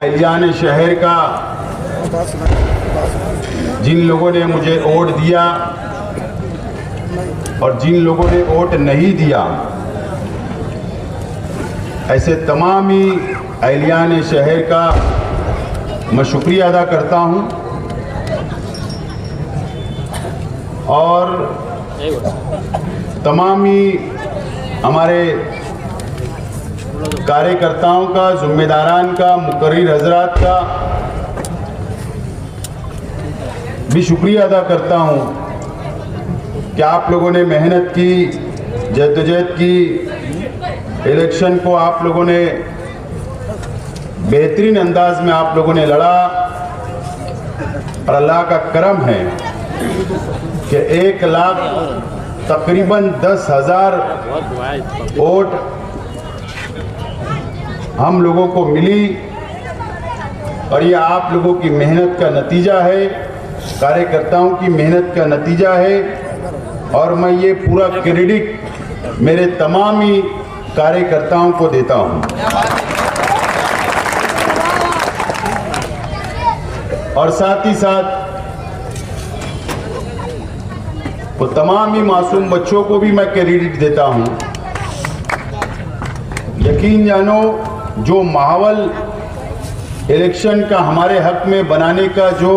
Allianz शहर का जिन लोगों ने मुझे वोट दिया और जिन लोगों ने वोट नहीं दिया, ऐसे तमाम ही एलियान शहर का मैं शुक्रिया अदा करता हूं और तमाम ही हमारे कार्यकर्ताओं का, जिम्मेदारान का, मुकर्रिर हजरात का भी शुक्रिया अदा करता हूं कि आप लोगों ने मेहनत की, जद्दोजहद की, इलेक्शन को आप लोगों ने बेहतरीन अंदाज में आप लोगों ने लड़ा और अल्लाह का करम है कि 1 लाख तकरीबन 10,000 वोट हम लोगों को मिली और ये आप लोगों की मेहनत का नतीजा है, कार्यकर्ताओं की मेहनत का नतीजा है और मैं ये पूरा क्रेडिट मेरे तमाम ही कार्यकर्ताओं को देता हूं। और साथ ही साथ वो तमाम ही मासूम बच्चों को भी मैं क्रेडिट देता हूं। यकीन जानो, जो माहौल इलेक्शन का हमारे हक में बनाने का जो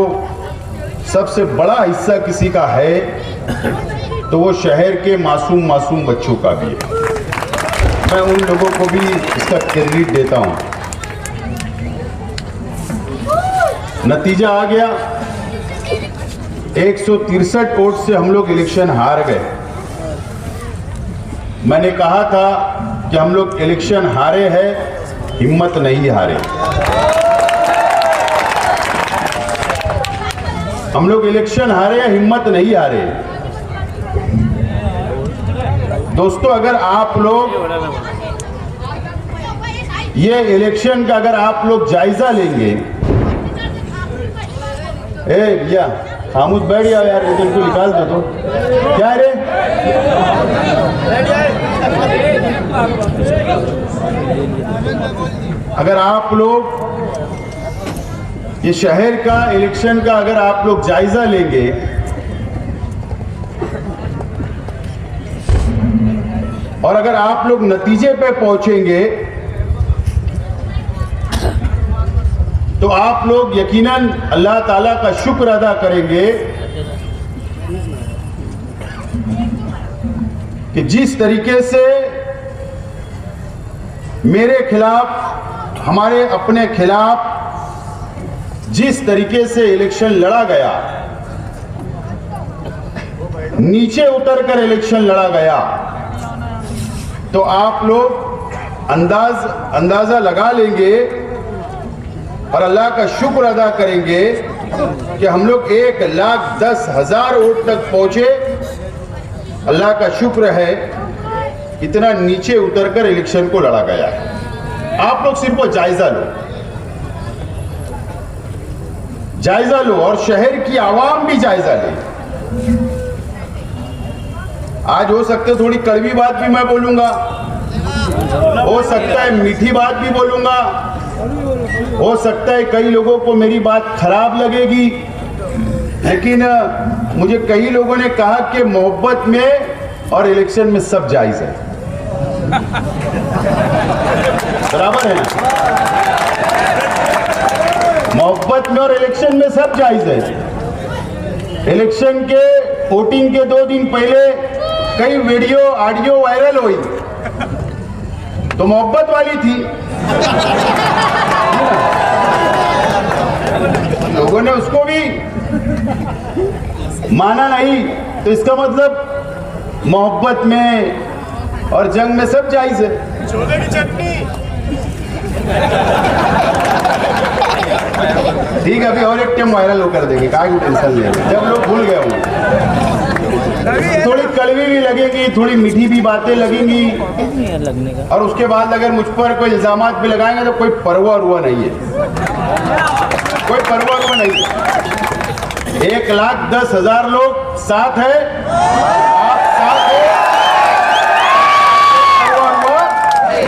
सबसे बड़ा हिस्सा किसी का है तो वो शहर के मासूम बच्चों का भी है। मैं उन लोगों को भी इसका क्रेडिट देता हूं। नतीजा आ गया, 163 वोट से हम लोग इलेक्शन हार गए। मैंने कहा था कि हम लोग इलेक्शन हारे हैं, हिम्मत नहीं हारे। हम लोग इलेक्शन हारे हैं, हिम्मत नहीं हारे। दोस्तों, अगर आप लोग ये इलेक्शन का अगर आप लोग जायजा लेंगे, भैया खामोश बैठ जाओ यार, एजेंट को निकाल दो। तो क्या रे, अगर आप लोग ये शहर का इलेक्शन का अगर आप लोग जायजा लेंगे और अगर आप लोग नतीजे पे पहुंचेंगे तो आप लोग यकीनन अल्लाह ताला का शुक्र अदा करेंगे कि जिस तरीके से मेरे खिलाफ, हमारे अपने खिलाफ जिस तरीके से इलेक्शन लड़ा गया, नीचे उतरकर इलेक्शन लड़ा गया, तो आप लोग अंदाजा लगा लेंगे और अल्लाह का शुक्र अदा करेंगे कि हम लोग 1,10,000 वोट तक पहुंचे। अल्लाह का शुक्र है इतना नीचे उतरकर इलेक्शन को लड़ा गया है। आप लोग सिर्फ जायजा लो और शहर की आवाम भी जायजा ले। आज हो सकता है थोड़ी कड़वी बात भी मैं बोलूंगा, हो सकता है मीठी बात भी बोलूंगा, हो सकता है कई लोगों को मेरी बात खराब लगेगी, लेकिन मुझे कई लोगों ने कहा कि मोहब्बत में और इलेक्शन में सब जायज है। बराबर है ना? मोहब्बत में और इलेक्शन में सब जायज है। इलेक्शन के वोटिंग के 2 दिन पहले कई वीडियो ऑडियो वायरल हुई तो मोहब्बत वाली थी, लोगों ने उसको भी माना नहीं, तो इसका मतलब मोहब्बत में और जंग में सब जायज है। छोले की चटनी ठीक है, अभी और एक टाइम वायरल होकर देंगे, काहे टेंशन ले, जब लोग भूल गए होंगे। थोड़ी कड़वी भी लगेगी, थोड़ी मीठी भी बातें लगेंगी और उसके बाद अगर मुझ पर कोई इल्जामात भी लगाएंगे तो कोई परवाह हुआ नहीं है, कोई परवाह हुआ नहीं है। 1,10,000 लोग साथ है, आप साथ है,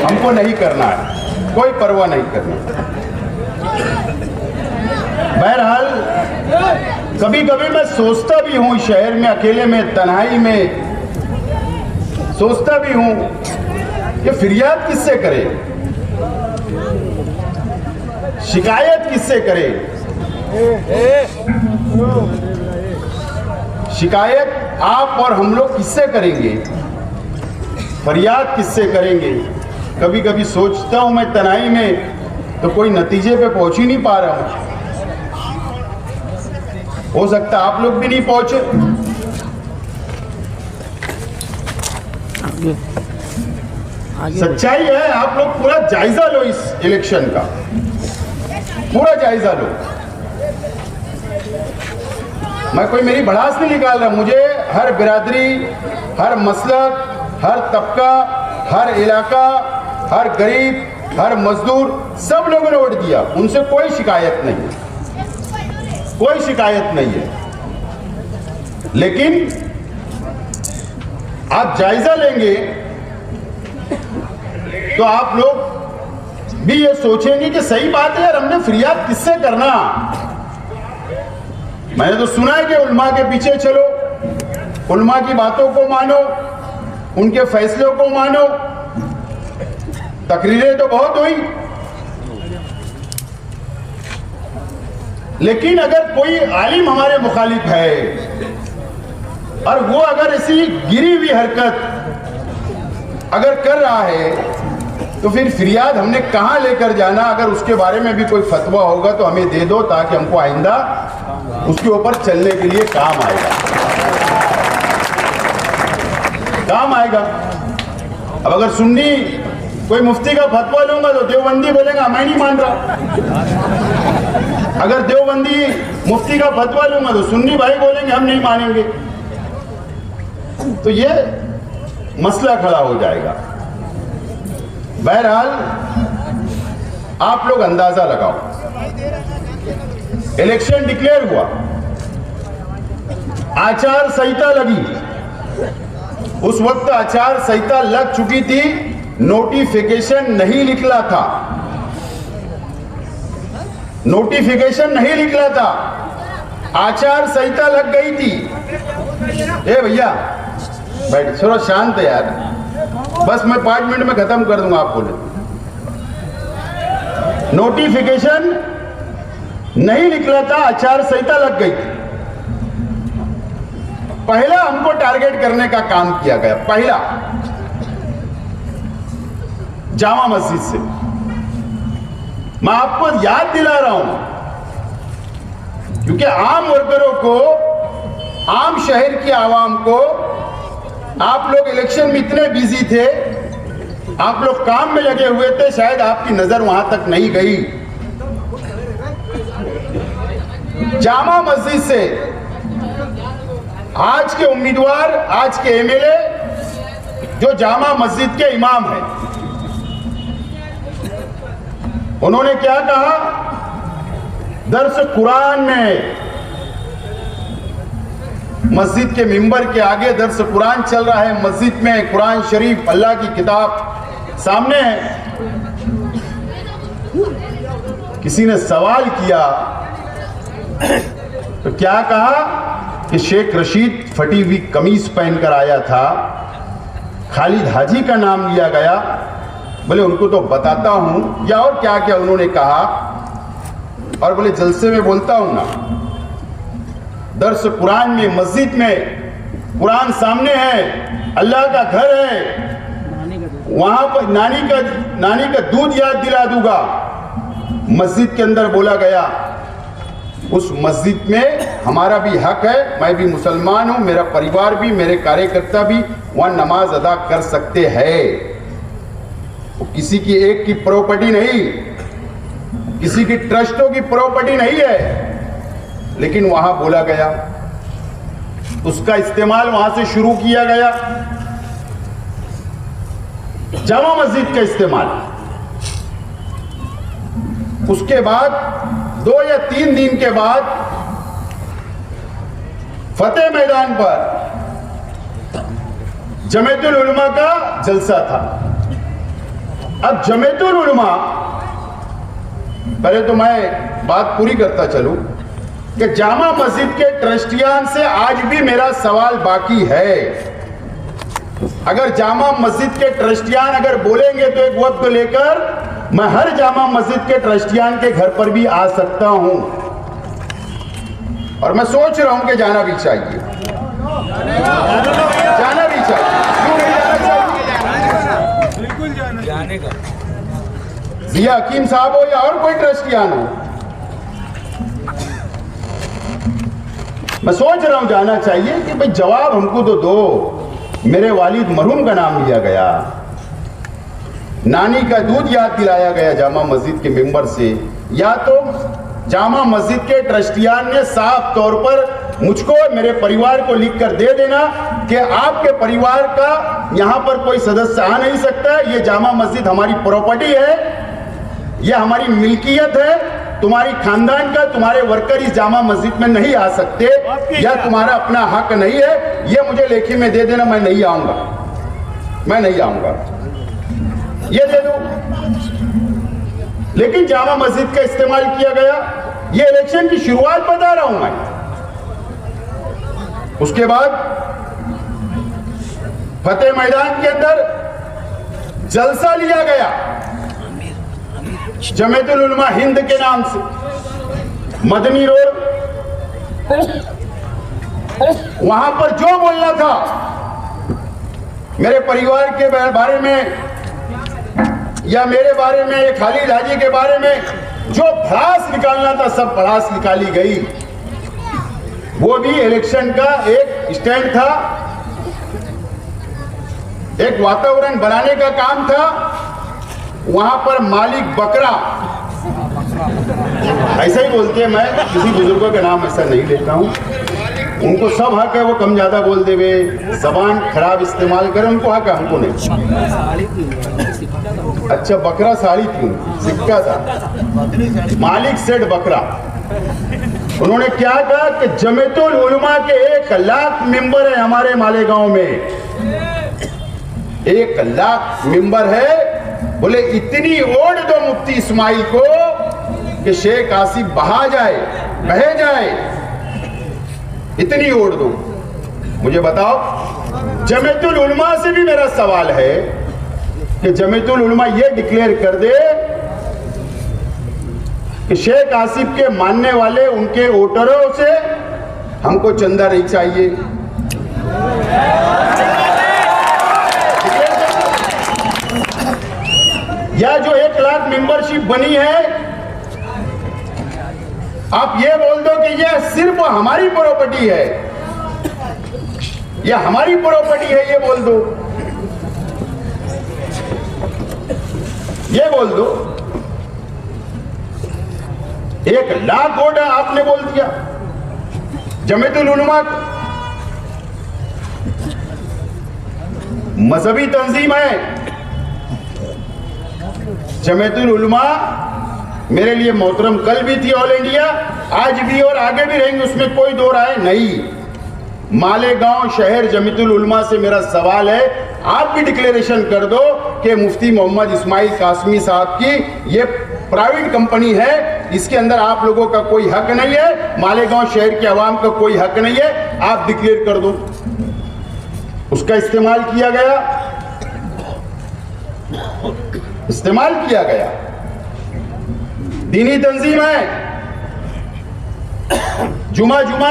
हमको नहीं करना है, कोई परवाह नहीं करना। कभी कभी मैं सोचता भी हूं, शहर में अकेले में तन्हाई में सोचता भी हूं कि फरियाद किससे करे, शिकायत किससे करे। शिकायत आप और हम लोग किससे करेंगे, फरियाद किससे करेंगे। कभी कभी सोचता हूं मैं तन्हाई में तो कोई नतीजे पे पहुंच ही नहीं पा रहा हूं। हो सकता आप लोग भी नहीं पहुंचे। सच्चाई है, आप लोग पूरा जायजा लो इस इलेक्शन का, पूरा जायजा लो। मैं कोई मेरी भड़ास नहीं निकाल रहा, मुझे हर बिरादरी, हर मसलक, हर तबका, हर इलाका, हर गरीब, हर मजदूर, सब लोगों ने वोट दिया, उनसे कोई शिकायत नहीं है, कोई शिकायत नहीं है। लेकिन आप जायजा लेंगे तो आप लोग भी ये सोचेंगे कि सही बात है यार, हमने फरियाद किससे करना। मैंने तो सुना है कि उल्मा के पीछे चलो, उल्मा की बातों को मानो, उनके फैसलों को मानो। तकरीरें तो बहुत हुई, लेकिन अगर कोई आलिम हमारे मुखालिफ है और वो अगर ऐसी गिरी हुई हरकत अगर कर रहा है तो फिर फरियाद हमने कहां लेकर जाना। अगर उसके बारे में भी कोई फतवा होगा तो हमें दे दो, ताकि हमको आइंदा उसके ऊपर चलने के लिए काम आएगा, काम आएगा। अब अगर सुन्नी कोई मुफ्ती का फतवा लूंगा तो देवबंदी बोलेगा मैं नहीं मान रहा। अगर देवबंदी मुफ्ती का फतवा लूंगा तो सुन्नी भाई बोलेंगे हम नहीं मानेंगे। तो ये मसला खड़ा हो जाएगा। बहरहाल आप लोग अंदाजा लगाओ, इलेक्शन डिक्लेयर हुआ, आचार संहिता लगी, उस वक्त आचार संहिता लग चुकी थी, नोटिफिकेशन नहीं निकला था, नोटिफिकेशन नहीं निकला था, आचार संहिता लग गई थी। ए भैया बैठ, थोड़ा शांत है यार, बस मैं 5 मिनट में खत्म कर दूंगा। आप बोले नोटिफिकेशन नहीं निकला था, आचार संहिता लग गई थी। पहला हमको टारगेट करने का काम किया गया, पहला जामा मस्जिद से। मैं आपको याद दिला रहा हूं क्योंकि आम वर्करों को, आम शहर की आवाम को, आप लोग इलेक्शन में इतने बिजी थे, आप लोग काम में लगे हुए थे, शायद आपकी नजर वहां तक नहीं गई। जामा मस्जिद से आज के उम्मीदवार, आज के एमएलए जो जामा मस्जिद के इमाम हैं, उन्होंने क्या कहा, दर्स कुरान में, मस्जिद के मिंबर के आगे दर्स कुरान चल रहा है, मस्जिद में कुरान शरीफ अल्लाह की किताब सामने है। किसी ने सवाल किया तो क्या कहा कि शेख रशीद फटी हुई कमीज पहनकर आया था, खालिद हाजी का नाम लिया गया। बोले उनको तो बताता हूं, या और क्या क्या उन्होंने कहा, और बोले जलसे में बोलता हूं ना, दर्स कुरान में, मस्जिद में कुरान सामने है, अल्लाह का घर है, वहां पर नानी का दूध याद दिला दूंगा। मस्जिद के अंदर बोला गया, उस मस्जिद में हमारा भी हक है, मैं भी मुसलमान हूं, मेरा परिवार भी, मेरे कार्यकर्ता भी वहां नमाज अदा कर सकते हैं। वो किसी की एक की प्रॉपर्टी नहीं, किसी की ट्रस्टों की प्रॉपर्टी नहीं है, लेकिन वहां बोला गया, उसका इस्तेमाल वहां से शुरू किया गया, जामा मस्जिद का इस्तेमाल। उसके बाद 2 या 3 दिन के बाद फतेह मैदान पर जमीयतुल उलमा का जलसा था। अब जमीयतुल उलमा, पहले तो मैं बात पूरी करता चलूं, कि जामा मस्जिद के ट्रस्टियान से आज भी मेरा सवाल बाकी है। अगर जामा मस्जिद के ट्रस्टियान अगर बोलेंगे तो एक वक्त लेकर मैं हर जामा मस्जिद के ट्रस्टियान के घर पर भी आ सकता हूं, और मैं सोच रहा हूं कि जाना भी चाहिए, जाना भी चाहिए। क्यों नहीं जाना चाहिए? बिल्कुल जाने का। जिया हकीम साहब हो या और कोई ट्रस्टियान हो, मैं सोच रहा हूं जाना चाहिए कि भाई जवाब हमको तो दो। मेरे वालिद मरहूम का नाम लिया गया, नानी का दूध याद दिलाया गया जामा मस्जिद के मेंबर से, या तो जामा मस्जिद के ट्रस्टियान ने साफ तौर पर मुझको मेरे परिवार को लिख कर दे देना कि आपके परिवार का यहां पर कोई सदस्य आ नहीं सकता, ये जामा मस्जिद हमारी प्रॉपर्टी है, ये हमारी मिल्कियत है, तुम्हारी खानदान का तुम्हारे वर्कर इस जामा मस्जिद में नहीं आ सकते, या तुम्हारा अपना हक नहीं है, ये मुझे लेखी में दे देना, मैं नहीं आऊंगा, मैं नहीं आऊंगा, ये दे दो। लेकिन जामा मस्जिद का इस्तेमाल किया गया। ये इलेक्शन की शुरुआत बता रहा हूं मैं। उसके बाद फतेह मैदान के अंदर जलसा लिया गया जमीयतुल उलमा हिंद के नाम से, मदनी रोड, वहां पर जो बोलना था मेरे परिवार के बारे में या मेरे बारे में, ये खालिद हाजी के बारे में जो भड़ास निकालना था सब भड़ास निकाली गई। वो भी इलेक्शन का एक स्टैंड था, एक वातावरण बनाने का काम था। वहां पर मालिक बकरा, ऐसा ही बोलते हैं, मैं किसी बुजुर्गों का नाम ऐसा नहीं लेता हूं, उनको सब हक है, वो कम ज्यादा बोल देवे, जबान खराब इस्तेमाल करें, उनको हक है, हमको नहीं। अच्छा, बकरा साड़ी क्यों? सिक्का था, मालिक सेठ बकरा। उन्होंने क्या कहा कि जमीयतुल उलमा के 1 लाख मेंबर है हमारे मालेगांव में, 1 लाख मेंबर है। बोले इतनी ओढ़ दो मुफ्ती इस्माइल को कि शेख आसिफ बहा जाए, बह जाए, इतनी ओढ़ दो। मुझे बताओ, जमीयतुल उलमा से भी मेरा सवाल है कि जमीयतुल उलमा ये डिक्लेयर कर दे कि शेख आसिफ के मानने वाले उनके वोटरों से हमको चंदा नहीं चाहिए। या जो 1 लाख मेंबरशिप बनी है, आप ये बोल दो कि ये सिर्फ हमारी प्रॉपर्टी है, यह हमारी प्रॉपर्टी है, ये बोल दो, ये बोल दो। 1 लाख वोट आपने बोल दिया जमीयतुल उलमा, मजहबी तंजीम है जमीयतुल उलमा, मेरे लिए मोहतरम कल भी थी ऑल इंडिया, आज भी और आगे भी रहेंगे, उसमें कोई दो राय नहीं। मालेगांव शहर जमीयतुल उलमा से मेरा सवाल है, आप भी डिक्लेरेशन कर दो कि मुफ्ती मोहम्मद इस्माइल कासमी साहब की ये प्राइवेट कंपनी है, इसके अंदर आप लोगों का कोई हक नहीं है, मालेगांव शहर के अवाम का कोई हक नहीं है, आप डिक्लेयर कर दो। उसका इस्तेमाल किया गया, इस्तेमाल किया गया। दीनी तंजीम है, जुमा जुमा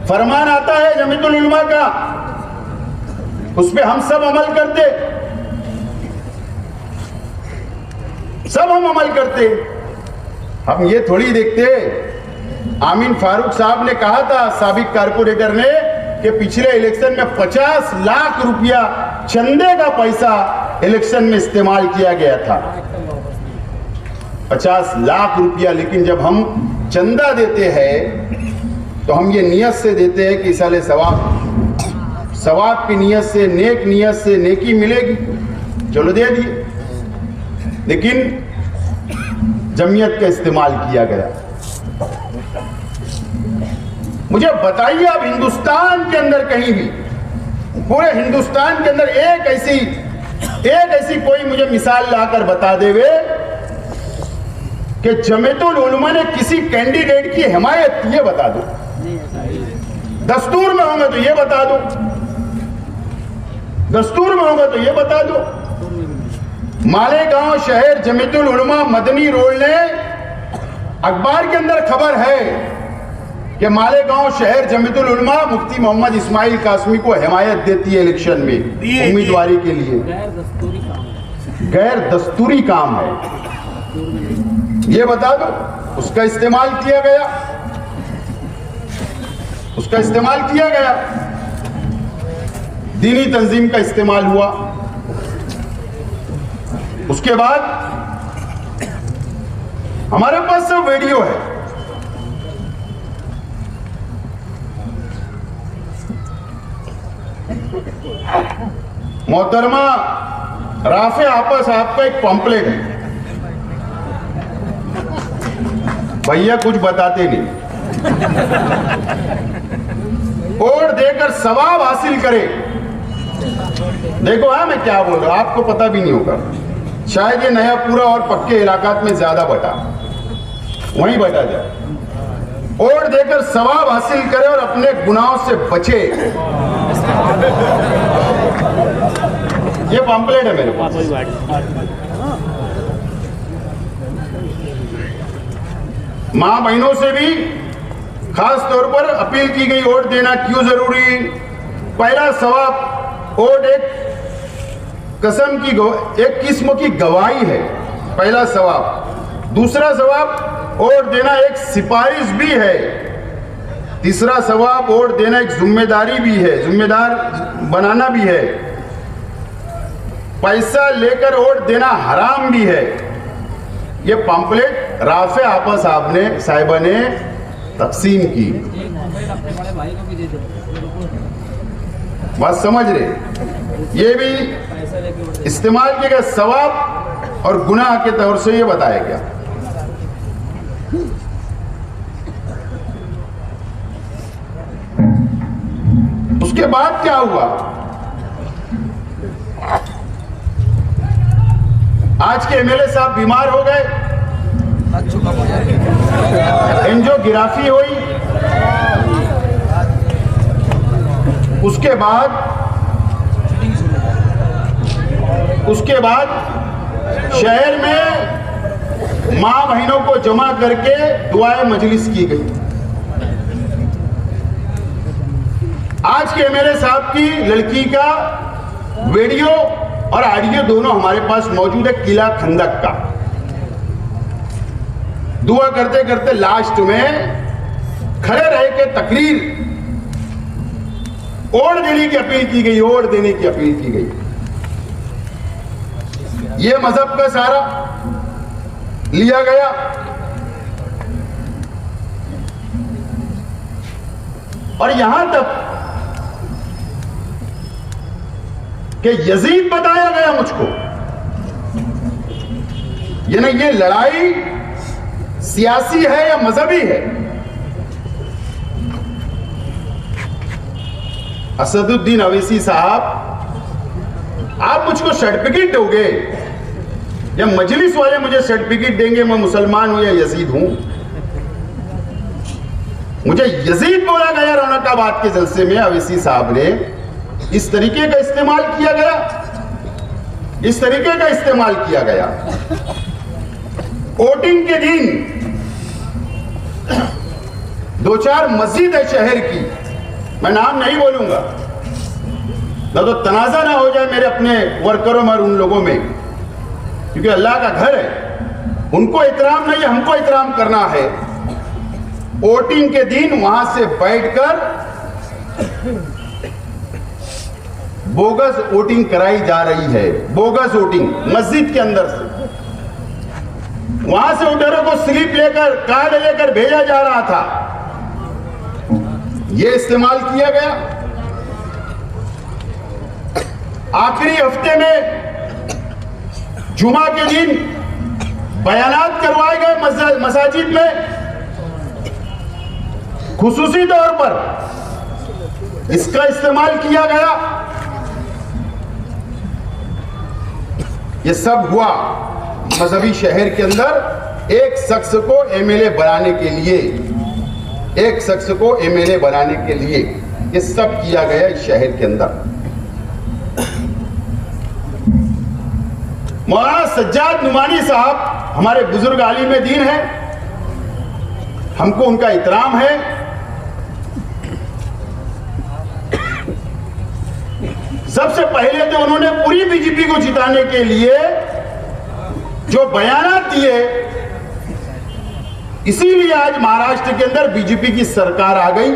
फरमान आता है जमीयतुल उलमा का, उस पे हम सब अमल करते, सब हम अमल करते। हम ये थोड़ी देखते, आमीन फारूक साहब ने कहा था, साबिक कारपोरेटर ने, कि पिछले इलेक्शन में 50 लाख रुपया चंदे का पैसा इलेक्शन में इस्तेमाल किया गया था, 50 लाख रुपया। लेकिन जब हम चंदा देते हैं तो हम ये नियत से देते हैं कि साले सवाब की नियत से, नेक नियत से नेकी मिलेगी, चलो दे दिए। लेकिन जमीयत का इस्तेमाल किया गया। मुझे बताइए, आप हिंदुस्तान के अंदर कहीं भी, पूरे हिंदुस्तान के अंदर एक ऐसी कोई मुझे मिसाल लाकर बता देवे कि जमीयतुल उलमा ने किसी कैंडिडेट की हिमायत की, ये बता दो। दस्तूर में होगा तो ये बता दो, दस्तूर में होगा तो ये बता दो। मालेगांव शहर जमीयतुल उलमा मदनी रोड ने, अखबार के अंदर खबर है कि मालेगांव शहर जमीयतुल उलमा मुफ्ती मोहम्मद इस्माइल कासमी को हिमायत देती है इलेक्शन में उम्मीदवारी के लिए। गैर दस्तूरी काम है, ये बता दो। उसका इस्तेमाल किया गया, उसका इस्तेमाल किया गया, दीनी तंजीम का इस्तेमाल हुआ। उसके बाद हमारे पास सब वीडियो है। मोहतरमा राफे आपा साहब का एक पॉम्पलेट है, भैया कुछ बताते नहीं, और देकर सवाब हासिल करे। देखो मैं क्या बोल रहा हूं, आपको पता भी नहीं होगा, शायद ये नया पूरा और पक्के इलाकात में ज्यादा बटा, वहीं बटा जाए। और देकर सवाब हासिल करे और अपने गुनाहों से बचे। ये पॉम्पलेट है मेरे पास। मां बहनों से भी खास तौर पर अपील की गई, वोट देना क्यों जरूरी। पहला सवाब वोट एक कसम की, एक किस्म की गवाही है, पहला सवाब। दूसरा सवाब वोट देना एक सिफारिश भी है। तीसरा सवाब वोट देना एक जिम्मेदारी भी है, जिम्मेदार बनाना भी है। पैसा लेकर वोट देना हराम भी है। ये पम्पलेट राफे आपा साहिबा ने तकसीम की। बात समझ रहे, ये भी इस्तेमाल किया गया सवाब और गुनाह के तौर से ये बताया गया। उसके बाद क्या हुआ, आज के एमएलए साहब बीमार हो गए, एंजियोग्राफी हुई। उसके बाद शहर में मां बहनों को जमा करके दुआए मजलिस की गई। आज के एमएलए साहब की लड़की का वीडियो और ऑडियो दोनों हमारे पास मौजूद है, किला खंदक का। दुआ करते करते लास्ट में खड़े रह के तकरीर, वोट देने की अपील की गई, वोट देने की अपील की गई। ये मजहब का सारा लिया गया। और यहां तक कि यजीद बताया गया मुझको, यानी ये लड़ाई सियासी है या मजहबी है। असदुद्दीन अवैसी साहब, आप मुझको सर्टिफिकेट दोगे या मजलिस वाले मुझे सर्टिफिकेट देंगे मैं मुसलमान हूं या यजीद हूं? मुझे यजीद बोला गया रौनकाबाद के जलसे में। अवैसी साहब ने इस तरीके का इस्तेमाल किया गया, इस तरीके का इस्तेमाल किया गया। वोटिंग के दिन दो चार मस्जिद है शहर की, मैं नाम नहीं बोलूंगा ना तो तनाजा ना हो जाए मेरे अपने वर्करों में और उन लोगों में, क्योंकि अल्लाह का घर है, उनको एहतराम नहीं हमको एहतराम करना है। वोटिंग के दिन वहां से बैठकर बोगस वोटिंग कराई जा रही है, बोगस वोटिंग मस्जिद के अंदर से। वहां से वोटरों को स्लिप लेकर, कार्ड लेकर भेजा जा रहा था। यह इस्तेमाल किया गया। आखिरी हफ्ते में जुमा के दिन बयानात करवाए गए मसाजिद में, खुसूसी तौर पर इसका इस्तेमाल किया गया। यह सब हुआ मजहबी शहर के अंदर एक शख्स को एमएलए बनाने के लिए, एक शख्स को एमएलए बनाने के लिए ये सब किया गया इस शहर के अंदर। मौलाना सज्जाद नुमानी साहब हमारे बुजुर्ग आलिम दीन हैं, हमको उनका एहतराम है। सबसे पहले तो उन्होंने पूरी बीजेपी को जिताने के लिए जो बयानात दिए, इसीलिए आज महाराष्ट्र के अंदर बीजेपी की सरकार आ गई।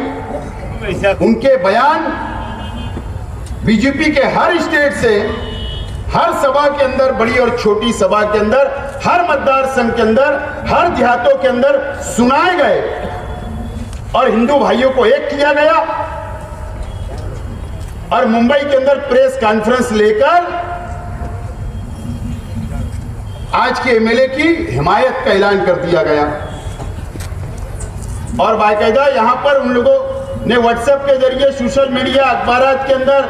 उनके बयान बीजेपी के हर स्टेट से, हर सभा के अंदर, बड़ी और छोटी सभा के अंदर, हर मतदार संघ के अंदर, हर देहातों के अंदर सुनाए गए और हिंदू भाइयों को एक किया गया। और मुंबई के अंदर प्रेस कॉन्फ्रेंस लेकर आज के एमएलए की हिमायत का ऐलान कर दिया गया। और बाकायदा यहां पर उन लोगों ने व्हाट्सएप के जरिए, सोशल मीडिया, अखबारात के अंदर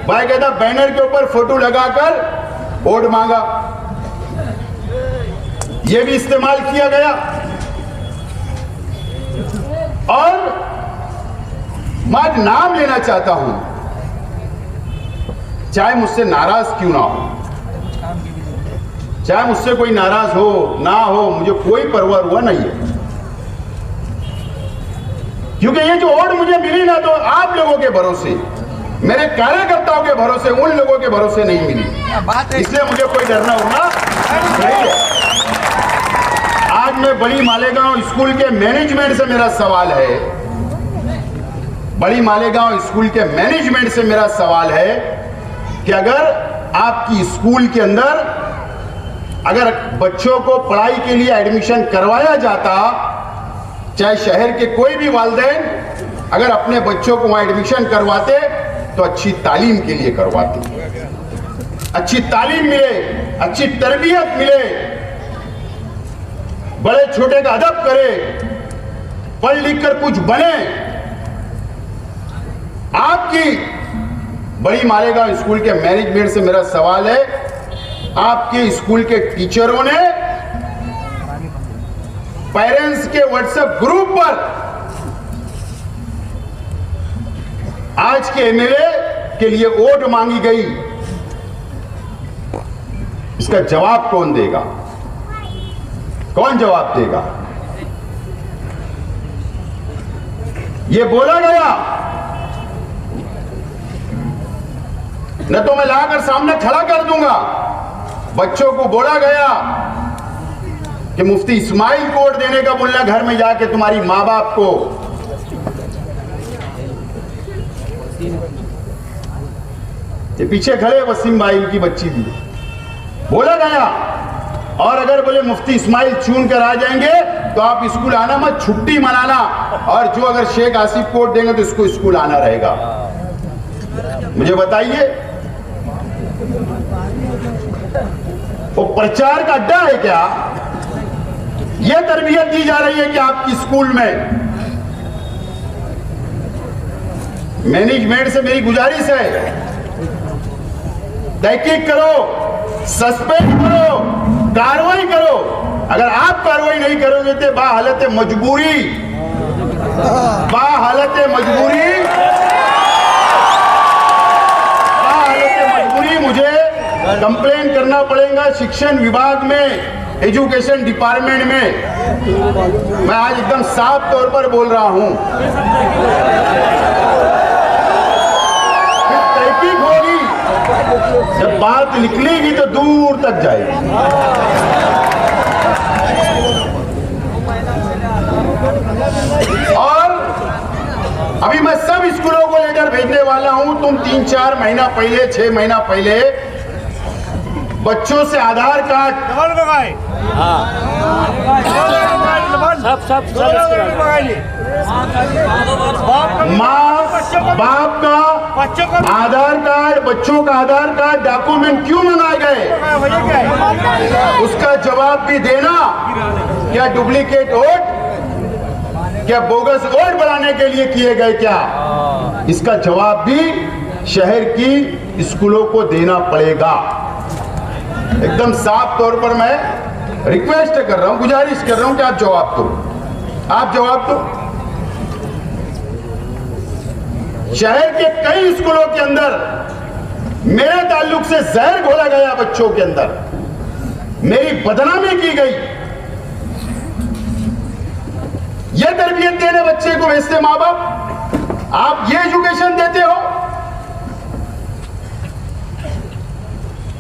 बाकायदा बैनर के ऊपर फोटो लगाकर वोट मांगा। यह भी इस्तेमाल किया गया। और मैं नाम लेना चाहता हूं, चाहे मुझसे नाराज क्यों ना हो, चाहे मुझसे कोई नाराज हो ना हो, मुझे कोई परवाह हुआ नहीं है, क्योंकि ये जो वोट मुझे मिली ना, तो आप लोगों के भरोसे, मेरे कार्यकर्ताओं के भरोसे, उन लोगों के भरोसे नहीं मिली। इसलिए मुझे कोई डरना होना नहीं है। आज मैं बड़ी मालेगांव स्कूल के मैनेजमेंट से मेरा सवाल है, बड़ी मालेगांव स्कूल के मैनेजमेंट से मेरा सवाल है कि अगर आपकी स्कूल के अंदर अगर बच्चों को पढ़ाई के लिए एडमिशन करवाया जाता, चाहे शहर के कोई भी वालिदैन अगर अपने बच्चों को वहां एडमिशन करवाते तो अच्छी तालीम के लिए करवाते, अच्छी तालीम मिले, अच्छी तरबियत मिले, बड़े छोटे का अदब करे, पढ़ लिख कर कुछ बने। आपकी बड़ी मालेगांव स्कूल के मैनेजमेंट से मेरा सवाल है, आपके स्कूल के टीचरों ने पेरेंट्स के व्हाट्सएप ग्रुप पर आज के एमएलए के लिए वोट मांगी गई, इसका जवाब कौन देगा? कौन जवाब देगा? यह बोला गया, न तो मैं लाकर सामने खड़ा कर दूंगा। बच्चों को बोला गया कि मुफ्ती इस्माइल को वोट देने का बोलना घर में जाके तुम्हारी माँ बाप को। ये पीछे खड़े वसीम भाई की बच्ची भी बोला गया। और अगर बोले मुफ्ती इस्माइल चुन कर आ जाएंगे तो आप स्कूल आना मत, छुट्टी मनाना, और जो अगर शेख आसिफ को वोट देंगे तो इसको स्कूल आना रहेगा। मुझे बताइए, वो प्रचार का अड्डा है क्या? यह तरबियत दी जा रही है कि आपकी स्कूल में? मैनेजमेंट से मेरी गुजारिश है, तहकीक करो, सस्पेंड करो, कार्रवाई करो। अगर आप कार्रवाई नहीं करोगे तो बाहालत मजबूरी मुझे कंप्लेन करना पड़ेगा शिक्षण विभाग में, एजुकेशन डिपार्टमेंट में। मैं आज एकदम साफ तौर पर बोल रहा हूं, फिर तहकीक होगी, जब बात निकलेगी तो दूर तक जाएगी। और अभी मैं सब स्कूलों को लेटर भेजने वाला हूं। तुम 3-4 महीना पहले, 6 महीना पहले बच्चों से आधार कार्ड, माँ बाप का आधार कार्ड, बच्चों का आधार कार्ड, डॉक्यूमेंट क्यों मंगाए गए? उसका जवाब भी देना। क्या डुप्लीकेट वोट, क्या बोगस वोट बनाने के लिए किए गए क्या? इसका जवाब भी शहर की स्कूलों को देना पड़ेगा। एकदम साफ तौर पर मैं रिक्वेस्ट कर रहा हूं, गुजारिश कर रहा हूं कि आप जवाब दो, आप जवाब दो। शहर के कई स्कूलों के अंदर मेरे ताल्लुक से जहर घोला गया, बच्चों के अंदर मेरी बदनामी की गई। यह तरबियत देने बच्चे को भेजते मां बाप, आप ये एजुकेशन देते हो?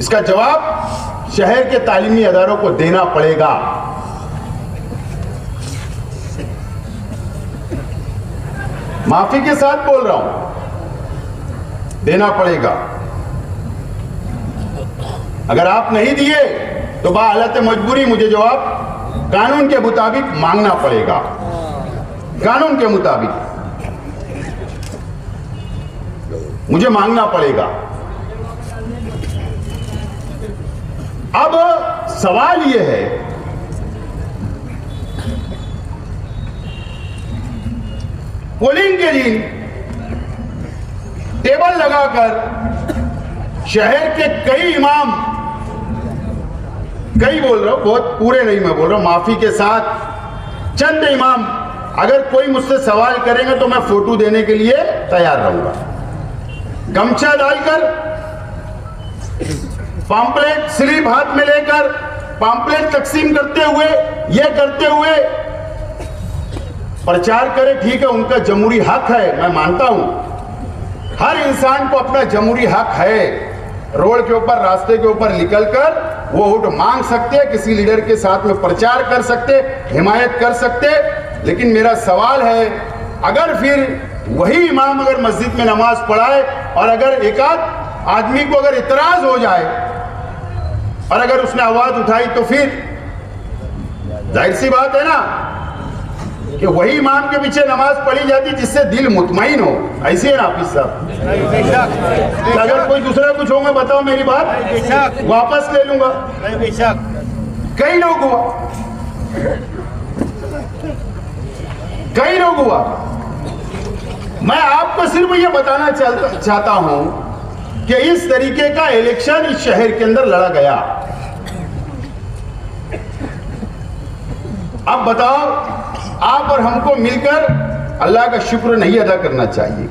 इसका जवाब शहर के तालीमी अदारों को देना पड़ेगा। माफी के साथ बोल रहा हूं, देना पड़ेगा। अगर आप नहीं दिए तो बाहालत मजबूरी मुझे जवाब कानून के मुताबिक मांगना पड़ेगा, कानून के मुताबिक मुझे मांगना पड़ेगा। अब सवाल यह है, पोलिंग के दिन टेबल लगाकर शहर के कई इमाम, कई बोल रहा हूं, बहुत पूरे नहीं मैं बोल रहा हूं, माफी के साथ चंद इमाम, अगर कोई मुझसे सवाल करेंगे तो मैं फोटो देने के लिए तैयार रहूंगा। गमछा डालकर, पॉम्पलेट स्लिप हाथ में लेकर पॉम्पलेट तकसीम करते हुए, यह करते हुए प्रचार करें, ठीक है, उनका जमहूरी हक है, मैं मानता हूं। हर इंसान को अपना जमहूरी हक है, रोड के ऊपर, रास्ते के ऊपर निकलकर वो वोट मांग सकते, किसी लीडर के साथ में प्रचार कर सकते, हिमायत कर सकते। लेकिन मेरा सवाल है, अगर फिर वही इमाम अगर मस्जिद में नमाज पढ़ाए और अगर एक आध आदमी को अगर इतराज हो जाए और अगर उसने आवाज उठाई, तो फिर जाहिर सी बात है ना कि वही इमाम के पीछे नमाज पढ़ी जाती जिससे दिल मुतमईन हो। ऐसे है ना हाफिज साहब? अगर कोई दूसरा कुछ होगा बताओ, मेरी बात वापस ले लूंगा। कई लोग हुआ, कई लोग हुआ। मैं आपको सिर्फ ये बताना चाहता हूं कि इस तरीके का इलेक्शन इस शहर के अंदर लड़ा गया। अब बताओ, आप और हमको मिलकर अल्लाह का शुक्र नहीं अदा करना चाहिए?